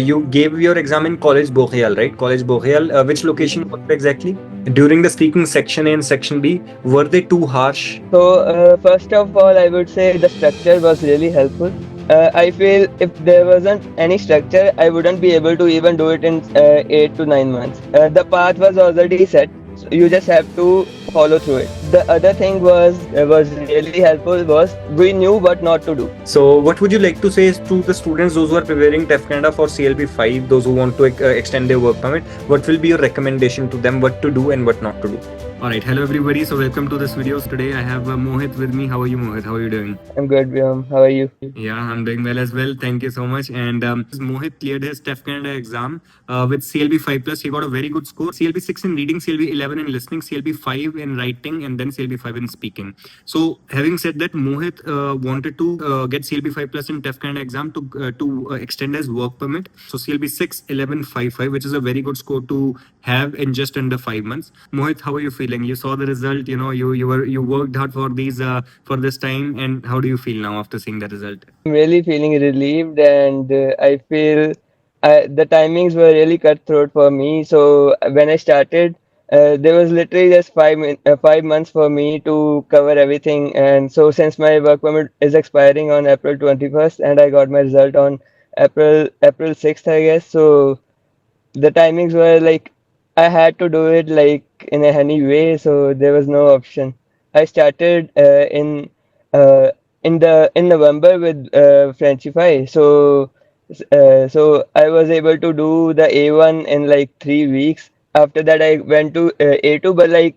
You gave your exam in College Boreal, right? College Boreal. Which location was it exactly? During the speaking section A and section B, were they too harsh? So, first of all, I would say the structure was really helpful. I feel if there wasn't any structure, I wouldn't be able to even do it in 8 to 9 months. The path was already set, so you just have to follow through it. The other thing was really helpful was we knew what not to do. So, what would you like to say to the students, those who are preparing TEF Canada for CLB 5, those who want to extend their work permit? What will be your recommendation to them, what to do and what not to do? All right, hello everybody. So, welcome to this video. Today, I have Mohit with me. How are you, Mohit? How are you doing? I'm good, Vyom. How are you? Yeah, I'm doing well as well. Thank you so much. And Mohit cleared his TEF Canada exam with CLB 5 plus. He got a very good score. CLB 6 in reading, CLB 11 in listening, CLB 5 in writing, and then CLB 5 in speaking. So, having said that, Mohit wanted to get CLB 5 plus in TEF Canada exam to extend his work permit. So, CLB 6, 11, 5, 5, which is a very good score to have in just under 5 months. Mohit, how are you feeling? You saw the result. You know, you worked hard for these for this time, and how do you feel now after seeing the result? I'm really feeling relieved, and I feel the timings were really cutthroat for me. So when I started, there was literally just 5 months for me to cover everything. And so since my work permit is expiring on April 21st, and I got my result on April 6th, I guess. So the timings were like I had to do it like in a any way, so there was no option. I started uh, in November with Frenchify, so I was able to do the A1 in like 3 weeks. After that, I went to A2, but like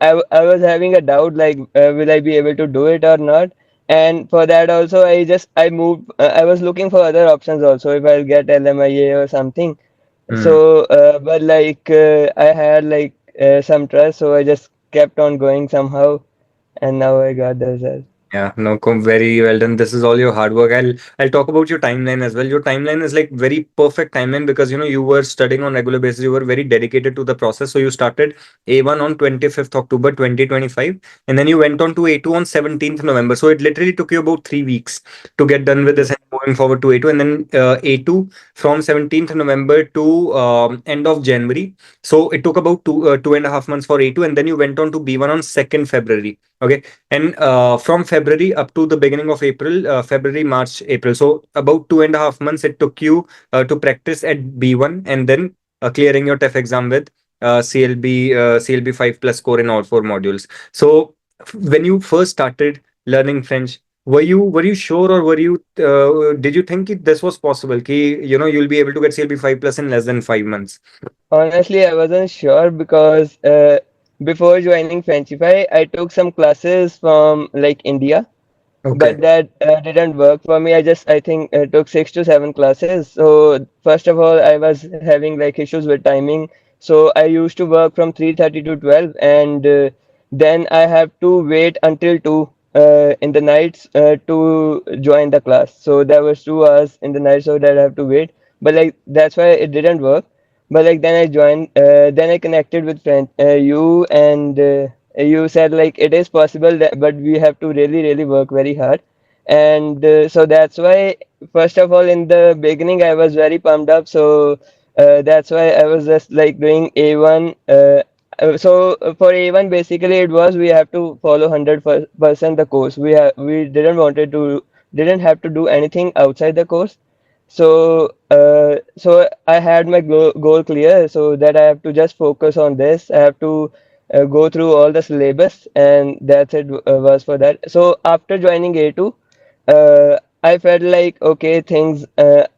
I was having a doubt like will I be able to do it or not. And for that also, I moved. I was looking for other options also if I'll get LMIA or something. Hmm. So, but like I had like some trust, so I just kept on going somehow, and now I got the result. Yeah, no, very well done. This is all your hard work. I'll talk about your timeline as well. Your timeline is like very perfect timeline because you were studying on regular basis. You were very dedicated to the process. So you started A1 on 25th October 2025, and then you went on to A2 on 17th November. So it literally took you about 3 weeks to get done with this and moving forward to A2, and then A2 from 17th November to end of January. So it took about 2.5 months for A2, and then you went on to B1 on 2nd February. Okay, and from February up to the beginning of April, February, March, April. So about 2.5 months it took you to practice at B1 and then clearing your TEF exam with CLB 5 plus score in all four modules. So when you first started learning French, were you sure or did you think this was possible? Ki, you'll be able to get CLB 5 plus in less than 5 months. Honestly, I wasn't sure because before joining Frenchify, I took some classes from like India, Okay. but that didn't work for me. I think took 6 to 7 classes. So first of all, I was having like issues with timing. So I used to work from 3:30 to 12, and then I have to wait until 2 in the nights to join the class. So there was 2 hours in the night, so that I have to wait. But like that's why it didn't work. But like then I joined, then I connected with you, and you said like it is possible that, but we have to really work very hard. And so that's why first of all in the beginning I was very pumped up. So that's why I was just like doing A1. For A1 basically it was we have to follow 100% the course. We didn't have to do anything outside the course. So I had my goal clear, so that I have to just focus on this. I have to go through all the syllabus, and that's it was for that. So after joining A2, I felt like okay, things are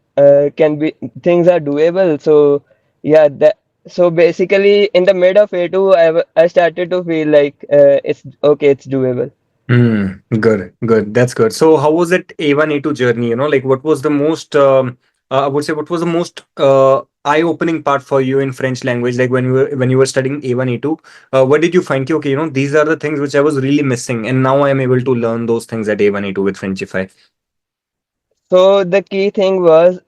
doable. So yeah, that so basically in the mid of A2, I started to feel like it's okay, it's doable. Good, good. That's good. So, how was that A1, A2 journey? Like what was the most, I would say, what was the most eye-opening part for you in French language? Like when you were studying A1, A2, what did you find? Ki, okay, these are the things which I was really missing, and now I am able to learn those things at A1, A2 with Frenchify. So the key thing was,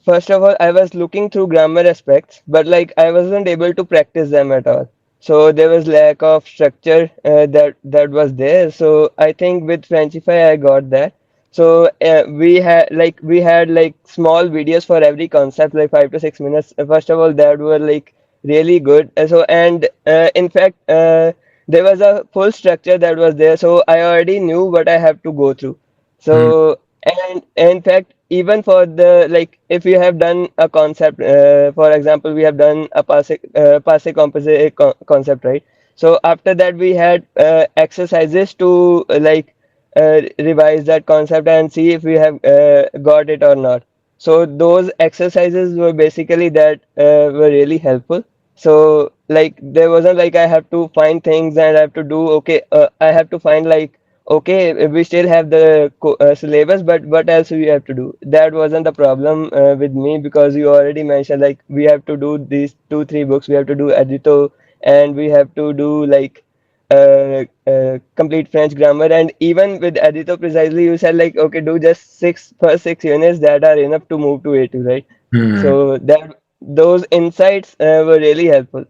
first of all, I was looking through grammar aspects, but like I wasn't able to practice them at all. So there was lack of structure that was there. So I think with Frenchify I got that. So we had like small videos for every concept, like 5 to 6 minutes. First of all, that were like really good. In fact, there was a full structure that was there, so I already knew what I have to go through. Hmm. So, and in fact, even for the like, if you have done a concept, for example, we have done a passe composite concept, right? So after that, we had exercises to revise that concept and see if we have got it or not. So those exercises were basically that were really helpful. So like there wasn't like I have to find things and I have to do okay. I have to find like okay, we still have the syllabus, but what else we have to do? That wasn't the problem with me, because you already mentioned like we have to do these 2 3 books. We have to do Edito, and we have to do like complete French grammar. And even with Edito precisely, you said like okay, do just six first 6 units that are enough to move to A2, right? Hmm. So that those insights were really helpful.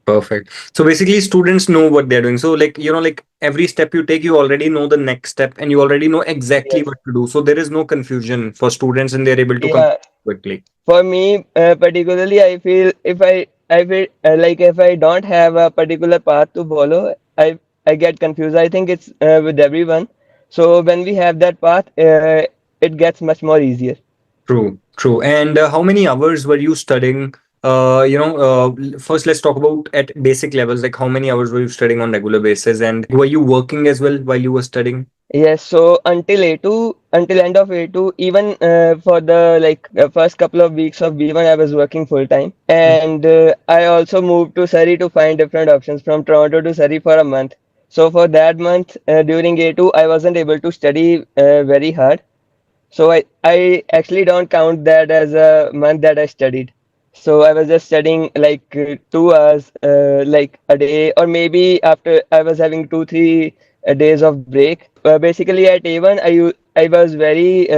Perfect. So basically, students know what they're doing. So, like, like every step you take, you already know the next step and you already know exactly Yes. what to do. So, there is no confusion for students and they're able to complete Yeah. quickly. For me, particularly, I feel if I like if I don't have a particular path to follow, I get confused. I think it's with everyone. So when we have that path, it gets much more easier. True, true. And how many hours were you studying? First, let's talk about at basic levels, like how many hours were you studying on regular basis, and were you working as well while you were studying? Yes, so until A2, until end of A2, even for the first couple of weeks of B1, I was working full time, and I also moved to Surrey to find different options from Toronto to Surrey for a month. So for that month, during A2, I wasn't able to study very hard. So I actually don't count that as a month that I studied. So I was just studying like 2 hours like a day, or maybe after I was having 2 3 days of break. Basically at A1 I was very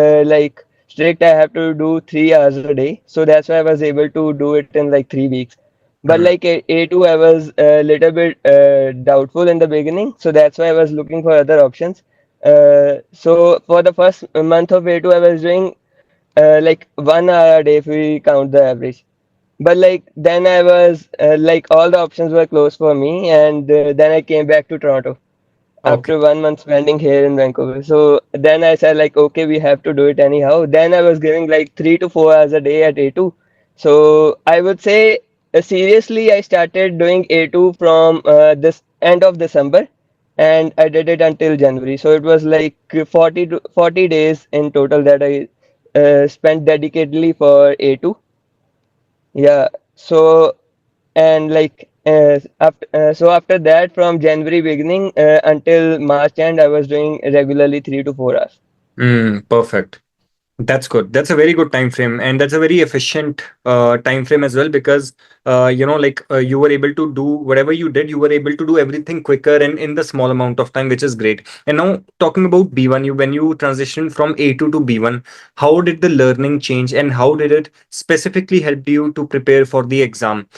strict. I have to do 3 hours a day. So that's why I was able to do it in like 3 weeks. But Mm, like A2 I was a little bit doubtful in the beginning. So that's why I was looking for other options. So for the first month of A2, I was doing like 1 hour a day if we count the average. But like then I was like all the options were closed for me, and then I came back to Toronto okay. after 1 month spending here in Vancouver. So then I said like, okay, we have to do it anyhow. Then I was giving like 3 to 4 hours a day at A2. So I would say seriously, I started doing A2 from this end of December, and I did it until January. So it was like 40 days in total that I spent dedicatedly for A2. Yeah. So and after that, from January beginning until March end, I was doing regularly 3 to 4 hours. Perfect. That's good. That's a very good time frame, and that's a very efficient time frame as well because you were able to do whatever you did. You were able to do everything quicker and in the small amount of time, which is great. And now talking about B1, you when you transitioned from A2 to B1, how did the learning change, and how did it specifically help you to prepare for the exam?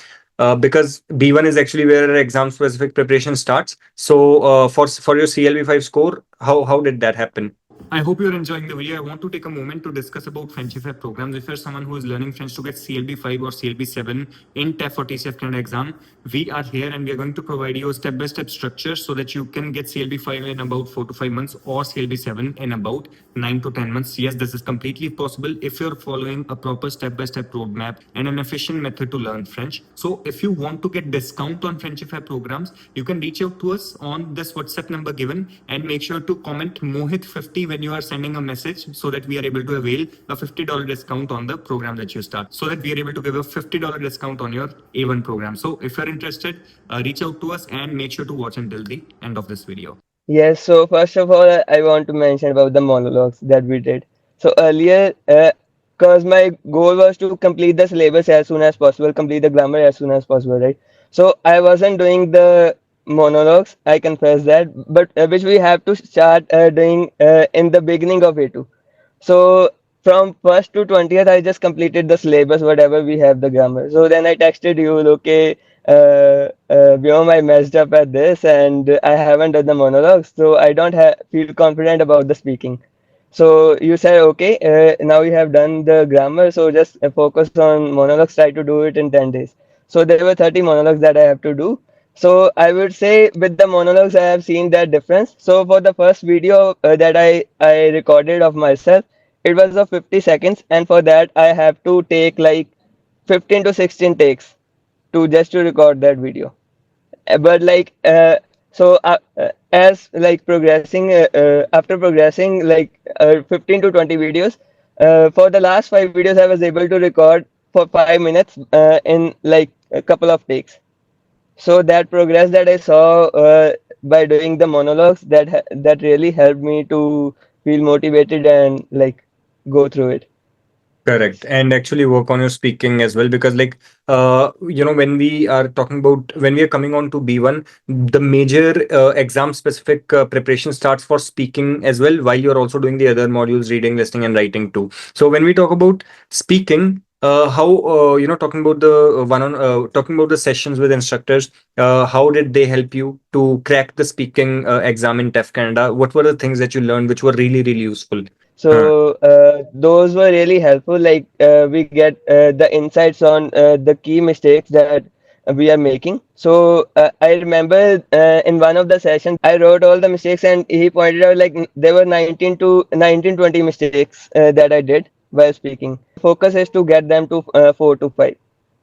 Because B1 is actually where exam specific preparation starts. So for your CLB5 score, how did that happen? I hope you're enjoying the video. I want to take a moment to discuss about Frenchify programs. If you're someone who is learning French to get CLB5 or CLB7 in TEF or TCF Canada exam, we are here and we are going to provide you a step-by-step structure so that you can get CLB5 in about 4 to 5 months or CLB7 in about 9 to 10 months. Yes, this is completely possible if you're following a proper step-by-step roadmap and an efficient method to learn French. So if you want to get discount on Frenchify programs, you can reach out to us on this WhatsApp number given and make sure to comment Mohit50 when you are sending a message so that we are able to avail a $50 discount on the program that you start. So that we are able to give a $50 discount on your A1 program. So if you're interested, reach out to us and make sure to watch until the end of this video. Yes, so first of all, I want to mention about the monologues that we did. So earlier, because my goal was to complete the syllabus as soon as possible, complete the grammar as soon as possible, right? So I wasn't doing the monologues, I confess that, but which we have to start doing in the beginning of A2. So from first to 20th, I just completed the syllabus, whatever we have the grammar. So then I texted you, okay, Vyom, I messed up at this and I haven't done the monologues, so I don't feel confident about the speaking. So you said, okay, now you have done the grammar, so just focus on monologues, try to do it in 10 days. So there were 30 monologues that I have to do. So I would say with the monologues, I have seen that difference. So for the first video that I recorded of myself, it was of 50 seconds, and for that I have to take like 15 to 16 takes to just to record that video. But like as like progressing after progressing like 15 to 20 videos, for the last 5 videos I was able to record for 5 minutes in like a couple of takes. So that progress that I saw by doing the monologues, that really helped me to feel motivated and like go through it. Correct. And actually work on your speaking as well, because like when we are talking about, when we are coming on to B1, the major exam specific preparation starts for speaking as well, while you're also doing the other modules, reading, listening, and writing too. So when we talk about speaking, how talking about the one on talking about the sessions with instructors, how did they help you to crack the speaking exam in TEF Canada? What were the things that you learned which were really really useful? Huh. So those were really helpful. Like we get the insights on the key mistakes that we are making. So I remember in one of the sessions, I wrote all the mistakes, and he pointed out like there were 19 to 20 mistakes that I did while speaking. So my focus is to get them to 4 to 5,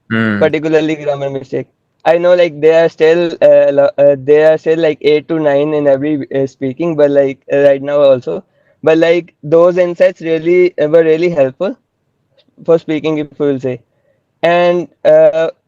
Hmm. particularly grammar mistake. I know like they are still like 8 to 9 in every speaking, but like right now also. But like those insights really were really helpful for speaking, if we will say. And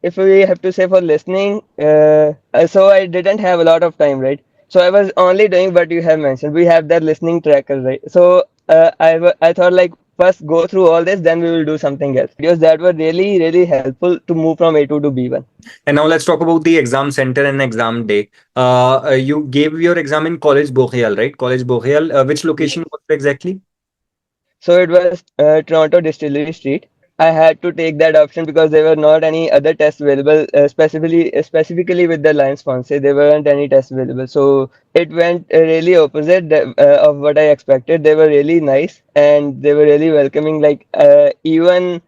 if we have to say for listening, so I didn't have a lot of time, right? So I was only doing what you have mentioned. We have that listening tracker, right? So I thought like first go through all this, then we will do something else. Videos that were really really helpful to move from A2 to B1. And now let's talk about the exam center and exam day. You gave your exam in College Boreal, right? College Boreal. Which location Yes. was it exactly? So it was Toronto Distillery Street. I had to take that option because there were not any other tests available, specifically with the Lions sponsor. There weren't any tests available, so it went really opposite of what I expected. They were really nice and they were really welcoming. Like even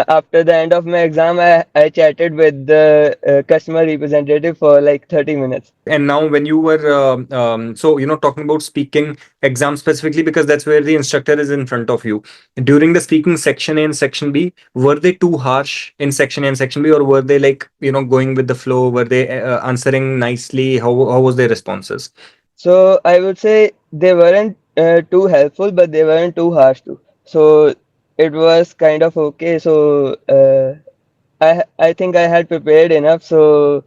after the end of my exam, I chatted with the customer representative for like 30 minutes. And now, when you were talking about speaking exam specifically, because that's where the instructor is in front of you. During the speaking section A and section B, were they too harsh in section A and section B, or were they like going with the flow? Were they answering nicely? How was their responses? So I would say they weren't too helpful, but they weren't too harsh too. So it was kind of okay. So I think I had prepared enough, so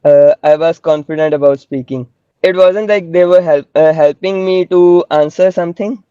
I was confident about speaking. It wasn't like they were helping me to answer something.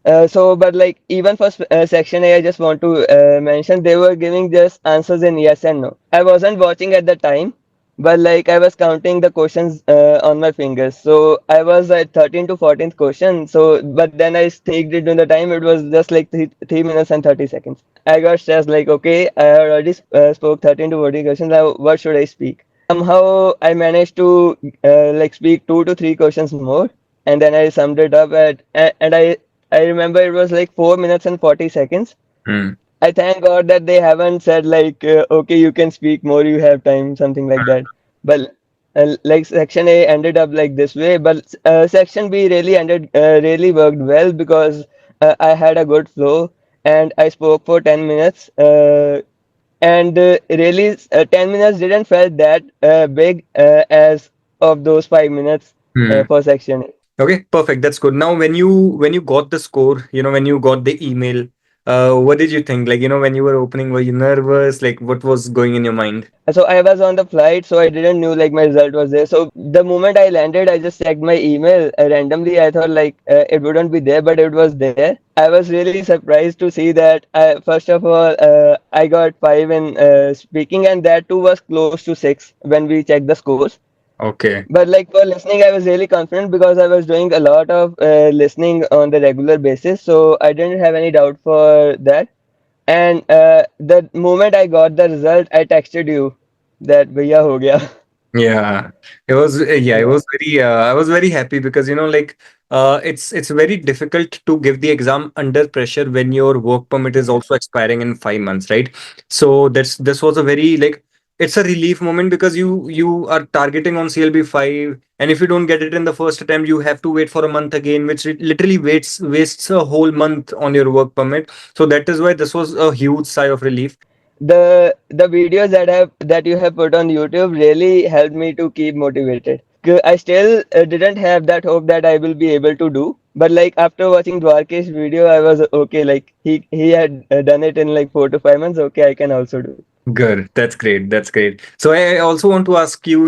But like even for section A, I just want to mention they were giving just answers in yes and no. I wasn't watching at the time, but like I was counting the questions on my fingers. So I was at 13th to 14th question. So but then I staked it in the time. It was just like 3 minutes and 30 seconds. I got stressed. Like okay, I already spoke 13 to 14 questions. Now what should I speak? Somehow I managed to like speak 2 to 3 questions more, and then I summed it up and I remember it was like 4 minutes and 40 seconds. Hmm. I thank God that they haven't said like, okay, you can speak more, you have time, something like that. But like section A ended up like this way, but section B really worked well because I had a good flow and I spoke for 10 minutes. And really, 10 minutes didn't felt that big as of those 5 minutes Hmm. for section A. Okay, perfect. That's good. Now, when you got the score, when you got the email, what did you think? Like, when you were opening, were you nervous? Like, what was going in your mind? So I was on the flight, so I didn't knew like my result was there. So the moment I landed, I just checked my email randomly. I thought like it wouldn't be there, but it was there. I was really surprised to see that. First of all, I got 5 in speaking, and that too was close to 6 when we checked the scores. Okay. But like for listening, I was really confident because I was doing a lot of listening on the regular basis, so I didn't have any doubt for that. And the moment I got the result, I texted you that भैया हो गया. Yeah, it was. Yeah, it Yeah. was very. I was very happy because like it's very difficult to give the exam under pressure when your work permit is Yeah. also expiring in 5 months, right? So this was a very like it's a relief moment because you are targeting on CLB 5, and if you don't get it in the first attempt, you have to wait for a month again, which literally wastes a whole month on your work permit. So that is why this was a huge sigh of relief. The videos that you have put on YouTube really helped me to keep motivated. 'Cause I still didn't have that hope that I will be able to do, but like after watching Dwarkesh video, I was okay. Like he had done it in like 4 to 5 months. Okay, I can also do it. Good. That's great. That's great. So I also want to ask you,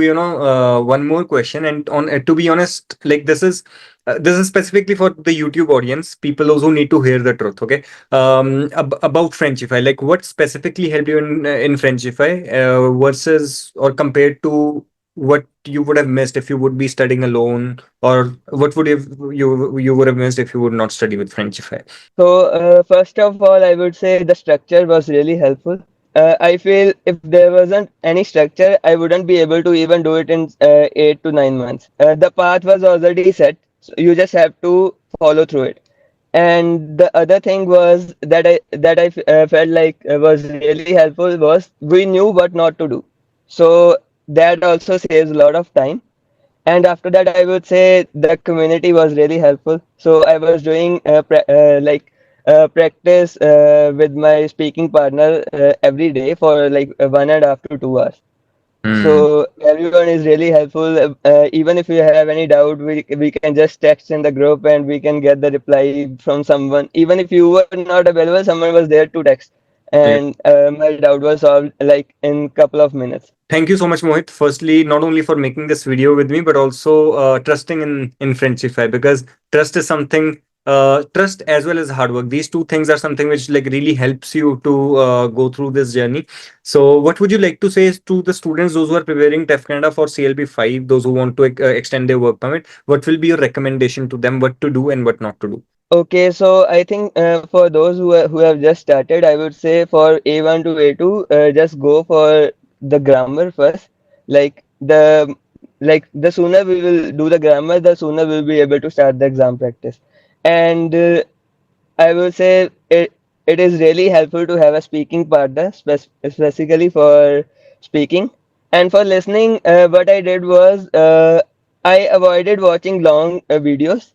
one more question. And on to be honest, like this is specifically for the YouTube audience, people those who need to hear the truth. Okay. About Frenchify, like what specifically helped you in Frenchify versus or compared to what you would have missed if you would be studying alone, or what would have you would have missed if you would not study with Frenchify? So, first of all, I would say the structure was really helpful. I feel if there wasn't any structure, I wouldn't be able to even do it in 8 to 9 months. The path was already set, so you just have to follow through it. And the other thing was that I felt like was really helpful was we knew what not to do. So that also saves a lot of time. And after that, I would say the community was really helpful. So I was doing practice with my speaking partner every day for like 1.5 to 2 hours. Hmm. So everyone is really helpful. Even if you have any doubt, we can just text in the group and we can get the reply from someone. Even if you were not available, someone was there to text, and my doubt was solved like in couple of minutes. Thank you so much, Mohit. Firstly, not only for making this video with me, but also trusting in Friendshify, because trust is something. Trust as well as hard work. These two things are something which like really helps you to go through this journey. So, what would you like to say to the students, those who are preparing TEF Canada for CLB 5, those who want to extend their work permit? What will be your recommendation to them? What to do and what not to do? Okay, so I think for those who have just started, I would say for A1 to A2, just go for the grammar first. Like the sooner we will do the grammar, the sooner we'll be able to start the exam practice. And I will say it is really helpful to have a speaking partner, specifically for speaking. And for listening, what I did was I avoided watching long videos.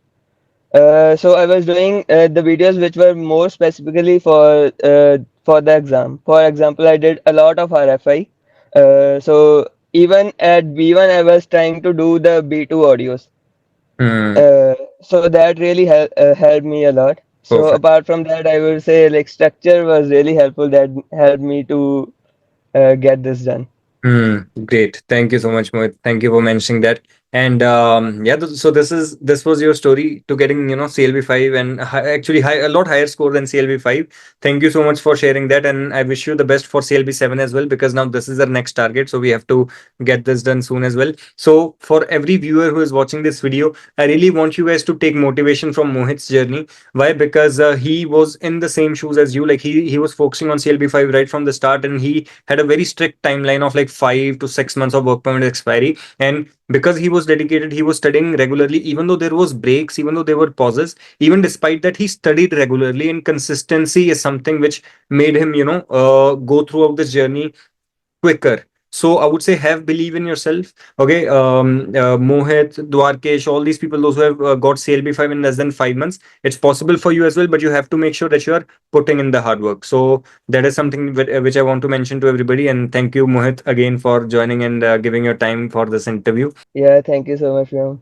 So I was doing the videos which were more specifically for the exam. For example, I did a lot of RFI. So even at B1, I was trying to do the B2 audios. Hmm. So that really helped me a lot. So Perfect. apart from that, I would say like structure was really helpful. That helped me to get this done. Great. Thank you so much, Mohit. Thank you for mentioning that. And yeah, so this was your story to getting CLB 5 and actually a lot higher score than CLB 5. Thank you so much for sharing that, and I wish you the best for CLB 7 as well, because now this is our next target, so we have to get this done soon as well. So for every viewer who is watching this video, I really want you guys to take motivation from Mohit's journey. Why? Because he was in the same shoes as you. Like he was focusing on CLB 5 right from the start, and he had a very strict timeline of like 5 to 6 months of work permit expiry. And because he was dedicated, he was studying regularly, even though there was breaks, even though there were pauses. Even despite that, he studied regularly, and consistency is something which made him, go throughout this journey quicker. So I would say have believe in yourself. Okay, Mohit, Dwarkesh, all these people, those who have got CLB 5 in less than 5 months, it's possible for you as well. But you have to make sure that you are putting in the hard work. So that is something which I want to mention to everybody. And thank you, Mohit, again for joining and giving your time for this interview. Yeah, thank you so much, Vyom.